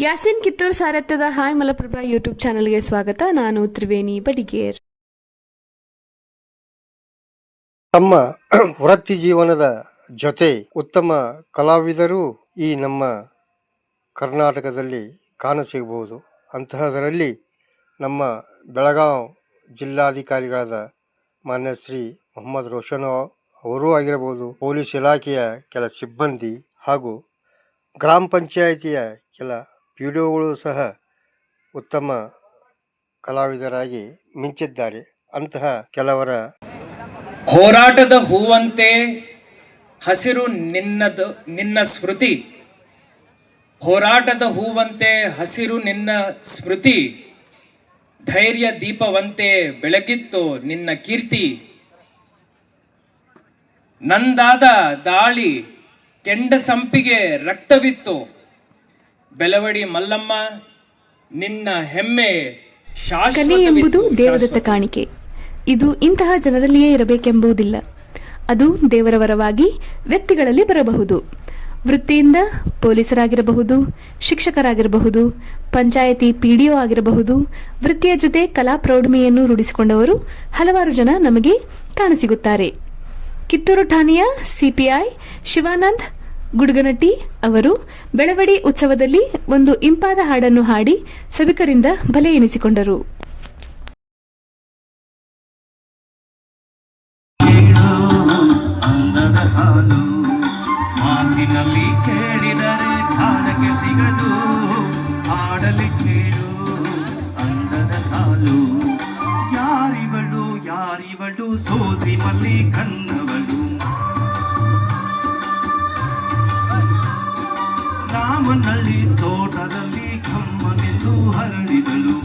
Yasin Kittur ಸಾರಥ್ಯದ hi Malaprabha YouTube ಚಾನೆಲ್ಗೆ ಸ್ವಾಗತ. ನಾನು ತ್ರಿವೇಣಿ ಬಡಿಗೇರ್. ತಮ್ಮ ವೃತ್ತಿ ಜೀವನದ ಜೊತೆ ಉತ್ತಮ ಕಲಾವಿದರು ಈ ನಮ್ಮ ಕರ್ನಾಟಕದಲ್ಲಿ ಕಾಣಸಿಗಬಹುದು. ಅಂತಹದರಲ್ಲಿ ನಮ್ಮ ಬೆಳಗಾವಿ ಜಿಲ್ಲಾಧಿಕಾರಿಗಳಾದ ಮಾನ್ಯ ಶ್ರೀ ಮೊಹಮ್ಮದ್ ರೋಷನ್ ಅವರೂ ಆಗಿರಬಹುದು, ಪೊಲೀಸ್ ಇಲಾಖೆಯ ಕೆಲ ಸಿಬ್ಬಂದಿ ಹಾಗೂ ಗ್ರಾಮ ಪಂಚಾಯಿತಿಯ ಕೆಲ ಪಿಡಿಒಗಳು ಸಹ ಉತ್ತಮ ಕಲಾವಿದರಾಗಿ ಮಿಂಚಿದ್ದಾರೆ. ಅಂತಹ ಕೆಲವರ ಹೋರಾಟದ ಹೂವಂತೆ ಹಸಿರು ನಿನ್ನ ಸ್ಮೃತಿ, ಹೋರಾಟದ ಹೂವಂತೆ ಹಸಿರು ನಿನ್ನ ಸ್ಮೃತಿ, ಧೈರ್ಯ ದೀಪವಂತೆ ಬೆಳಗಿತ್ತು ನಿನ್ನ ಕೀರ್ತಿ, ನಂದಾದ ದಾಳಿ ಕೆಂಡ ಸಂಪಿಗೆ ರಕ್ತವಿತ್ತು, ಬೆಳವಡಿ ಮಲ್ಲಮ್ಮ ನಿನ್ನ ಹೆಮ್ಮೆ ಕಲೆ ಎಂಬುದು ದೇವದತ್ತ ಕಾಣಿಕೆ. ಇದು ಇಂತಹ ಜನರಲ್ಲಿಯೇ ಇರಬೇಕೆಂಬುದಿಲ್ಲ. ಅದು ದೇವರ ವರವಾಗಿ ವ್ಯಕ್ತಿಗಳಲ್ಲಿ ಬರಬಹುದು. ವೃತ್ತಿಯಿಂದ ಪೊಲೀಸರಾಗಿರಬಹುದು, ಶಿಕ್ಷಕರಾಗಿರಬಹುದು, ಪಂಚಾಯತಿ ಪಿಡಿಒ ಆಗಿರಬಹುದು. ವೃತ್ತಿಯ ಜೊತೆ ಕಲಾ ಪ್ರೌಢಮೆಯನ್ನು ರೂಢಿಸಿಕೊಂಡವರು ಹಲವಾರು ಜನ ನಮಗೆ ಕಾಣಸಿಗುತ್ತಾರೆ. ಕಿತ್ತೂರು ಠಾಣೆಯ ಸಿಪಿಐ ಶಿವಾನಂದ್ ಗುಡ್ಗನಟ್ಟಿ ಅವರು ಬೆಳವಡಿ ಉತ್ಸವದಲ್ಲಿ ಒಂದು ಇಂಪಾದ ಹಾಡನ್ನು ಹಾಡಿ ಸಭಿಕರಿಂದ ಬಲೆ ಎನಿಸಿಕೊಂಡರು. ಮಾತಿನಲ್ಲಿ ಕೇಳಿದರೆ ಧ್ಯಾನಕ್ಕೆ ಸಿಗದು, ಹಾಡಲಿ ಕೇಳು ಅಂದದ ಸಾಲು. ಯಾರಿವಳು ಸೋಸಿ ಮಲ್ಲಿ ಕನ್ನವಳು, ರಾಮನಳ್ಳಿ ತೋಟದಲ್ಲಿ ಕಮ್ಮನೆಂದು ಹರಡಿದಳು.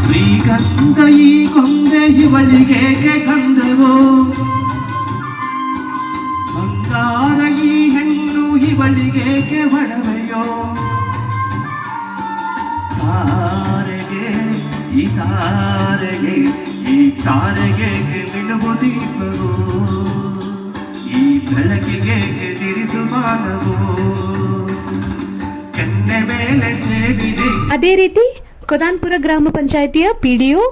ಶ್ರೀಗಂಧ ಈ ಗೊಂದೆ ಇವಳಿಗೆ ಗಂಧವೋ, ಬಂಗಾರ ಈ ಹೆಣ್ಣು ಇವಳಿಗೆ ಒಡವೆಯೋ, ತಾರೆಗೆ ಈ ತಾರೆಗೆ ಮಿಣುವು ದೀಪವೋ, ಈ ಬೆಳಕಿಗೆ ತಿರಿಸು ಬಾಲವೋ, ಕೆನ್ನೆ ಮೇಲೆ ಸೇರಿದೆ. ಅದೇ ರೀತಿ ಕೊದಾನ್ಪುರ ಗ್ರಾಮ ಪಂಚಾಯಿತಿಯ ಪಿಡಿಒ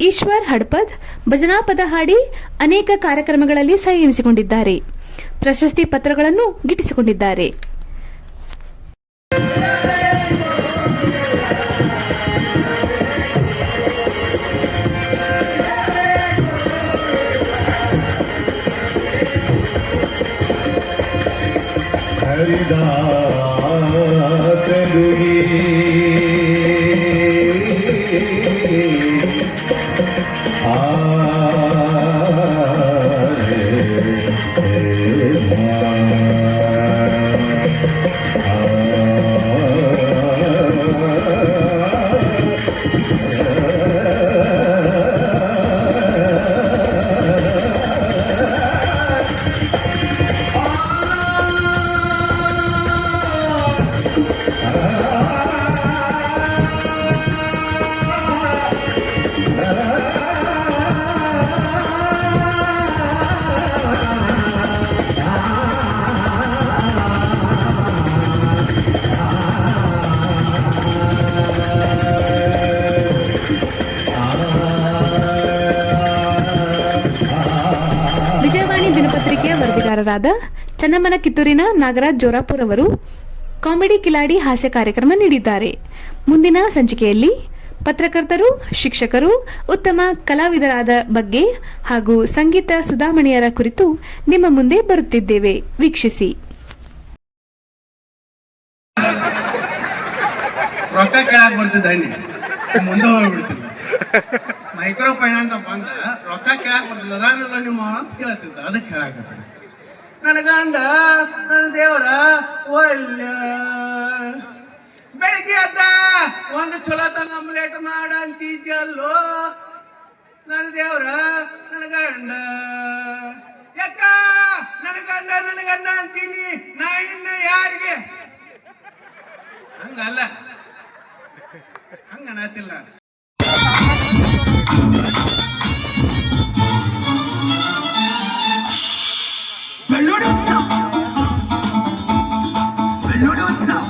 ಈಶ್ವರ್ ಹಡ್ಪದ್ ಭಜನಾ ಪದ ಹಾಡಿ ಅನೇಕ ಕಾರ್ಯಕ್ರಮಗಳಲ್ಲಿ ಸಹಿ ಎನಿಸಿಕೊಂಡಿದ್ದಾರೆ. ಪ್ರಶಸ್ತಿ ಪತ್ರಗಳನ್ನು ಗಿಟ್ಟಿಸಿಕೊಂಡಿದ್ದಾರೆ. ವಿಜಯವಾಣಿ ದಿನಪತ್ರಿಕೆಯ ವರದಿಗಾರರಾದ ಚನ್ನಮ್ಮನ ಕಿತ್ತೂರಿನ ನಾಗರಾಜ್ ಜೋರಾಪುರ್ ಅವರು ಕಾಮಿಡಿ ಕಿಲಾಡಿ ಹಾಸ್ಯ ಕಾರ್ಯಕ್ರಮ ನೀಡಿದ್ದಾರೆ. ಮುಂದಿನ ಸಂಚಿಕೆಯಲ್ಲಿ ಪತ್ರಕರ್ತರು, ಶಿಕ್ಷಕರು, ಉತ್ತಮ ಕಲಾವಿದರಾದ ಬಗ್ಗೆ ಹಾಗೂ ಸಂಗೀತ ಸುಧಾಮಣಿಯರ ಕುರಿತು ನಿಮ್ಮ ಮುಂದೆ ಬರುತ್ತಿದ್ದೇವೆ. ವೀಕ್ಷಿಸಿ. ರೊಕ್ಕ ಕೇಳಾಕ್ ಬರ್ತಿದ್ದ ಮುಂದೆ ಹೋಗ್ಬಿಡ್ತಿದ್ದ. ಮೈಕ್ರೋ ಫೈನಾನ್ಸ್ ಬಂದ ರೊಕ್ಕ ಕೇಳಾಕ್ ಬರ್ತಿದ್ದ. ಅದಾನೆಲ್ಲ ನಿಮ್ಮ ಅಂತ ಕೇಳತ್ತಿದ್ದ, ಅದಕ್ಕೆ ಹೇಳಾಕ ನನ್ನ ಗಂಡ ನನ್ನ ದೇವರ ಒಲ್ಲ ಬೆಳಿಗ್ಗೆ ಅದ್ದ ಒಂದು ಚಲೋ ತಂಗ ಆಮ್ಲೆಟ್ ಮಾಡ ಅಂತಿದ್ಯಲ್ಲೋ ನನ್ನ ದೇವರ ನನ್ನ ಗಂಡ. ಯಾಕ ನನ್ನ ಗಂಡ ಅಂತೀನಿ ನಾ ಇನ್ನ ಯಾರಿಗೆ ಹಂಗಲ್ಲ ಹಂಗಣ ಅನ್ನತ್ತಿಲ್ಲ. ಬೆಳ್ಳುಳ್ಳಿ ಉತ್ಸವ, ಬೆಳ್ಳುಳ್ಳಿ ಉತ್ಸವ.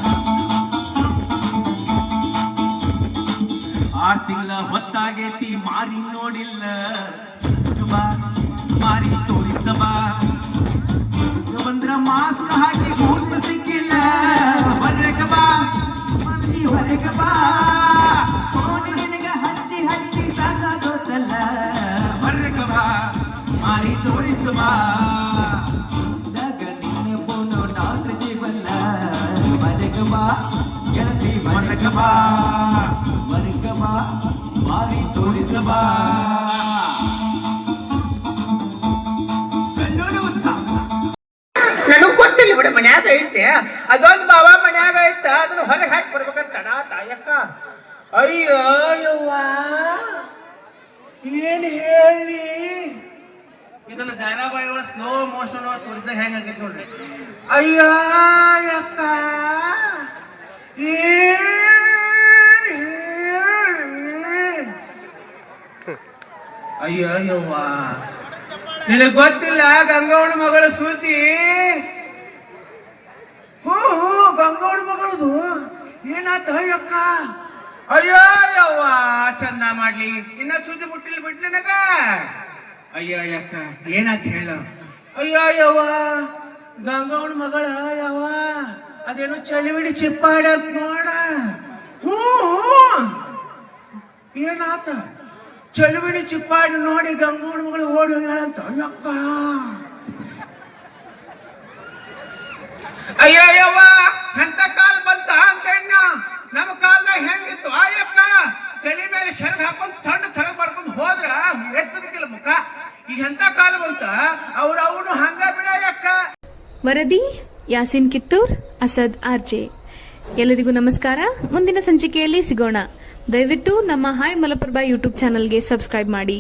6 ತಿಂಗಳ ಹೊತ್ತಾಗೈತಿ, ಮಾರಿ ನೋಡಿಲ್ಲ, ಬಾ ಮಾರಿ ತೋರಿಸಬಾ. ಬಂದ್ರ ಮಾಸ್ಕ್ ಹಾಕಿ ಮೂರ್ತ ಸಿಕ್ಕಿಲ್ಲ, ಹೊರಗ ಬಾ ಹೊರಗ ಬಾ. ಹಚ್ಚಿ ಹಚ್ಚಿ ಸಾಕಾಗೋದಲ್ಲ, ಹೊರಗ ಬಾ ಮಾರಿ ತೋರಿಸಬಾ. ನಿನ್ನೆ ಬೋನು ನಾಟ್ರ ಜೀವಲ್ಲ, ಹೊರಗ ಬಾ ಗೆಳತಿ ಹೊರಗ ಬಾ ಹೊರಗ ಬಾ ಮಾರಿ ತೋರಿಸಬಾ. ನನಗ್ ಗೊತ್ತಿಲ್ಲ ಬಿಡ, ಮನ್ಯಾಗ ಐತೆ ಅದೊಂದು ಬಾವ ಮನ್ಯಾಗ ಐತ, ಅದನ್ನ ಹೊರಗೆ ಹಾಕಿ ಬರ್ಬೇಕಂತ ತಡ ತಾಯಕ್ಕ. ಅಯ್ಯೋ ಯವ್ವ ಏನ್ ಹೇಳಿ, ಇದನ್ನ ಧಾರಾವಾಹಿ ಸ್ಲೋ ಮೋಷನ್ ತೋರಿಸಿದ ಹೆಂಗಾಗೈತಿ ನೋಡ್ರಿ. ಅಯ್ಯೋ ಯಕ್ಕ ಏನ್ ಹೇಳಿ. ಅಯ್ಯೋ ಯವ್ವ ನಿನಗ್ ಗೊತ್ತಿಲ್ಲ ಗಂಗವ್ವನ ಮಗಳ ಸುದ್ದಿ? ಗಂಗವ್ವನ ಮಗಳದು ಏನಾತ ಅಕ್ಕ? ಅಯ್ಯೋ ಯವ್ವ ಚಂದ ಮಾಡ್ಲಿ, ಇನ್ನ ಸುದ್ದಿ ಬಿಟ್ಟಿಲ್ಲ ಬಿಟ್ಟು ನನಗ. ಅಯ್ಯೋ ಅಕ್ಕ ಏನಾತ ಹೇಳ? ಅಯ್ಯೋ ಯವ್ವ ಗಂಗವ್ವನ ಮಗಳ ಯವ್ವ ಅದೇನೋ ಚಳಿವಿಡಿ ಚಿಪ್ಪಾಡ ನೋಡ. ಏನಾತ? ಚಲುವಿಡಿ ಚಿಪ್ಪಾಡಿ ನೋಡಿ ಗಂಗೂಡ ಮಗಳು ಓಡಿ ಹೋಗ್ಯಾಳಂತ. ಅಯ್ಯಪ್ಪ ಅಯ್ಯಯ್ಯವ್ವ ಎಂತ ಕಾಲ ಬಂತ ಅಂತಣ್ಣ. ನಮ್ಮ ಕಾಲದಾಗ ಹೆಂಗಿತ್ತು ಅಯ್ಯಕ್ಕ? ತಲೆ ಮೇಲೆ ಶರ್ಗ್ ಹಾಕೊಂಡು ತಣ್ಣ ತಳಗ್ ಮಾಡ್ಕೊಂಡು ಹೋದ್ರ ಎತ್ತದಕ್ಕಿಲ್ಲ ಮುಖ. ಈಗ ಎಂತ ಕಾಲ ಬಂತ, ಅವನು ಹಂಗ ಬಿಡಯ್ಯಕ್ಕ. ವರದಿ ಯಾಸಿನ್ ಕಿತ್ತೂರ್, ಅಸದ್ ಆರ್ಜೆ. ಎಲ್ಲರಿಗೂ ನಮಸ್ಕಾರ. ಮುಂದಿನ ಸಂಚಿಕೆಯಲ್ಲಿ ಸಿಗೋಣ. ದಯವಿಟ್ಟು ನಮ್ಮ ಹಾಯ್ ಮಲಪ್ರಭಾ ಯೂಟ್ಯೂಬ್ ಚಾನಲ್ಗೆ ಸಬ್ಸ್ಕ್ರೈಬ್ ಮಾಡಿ.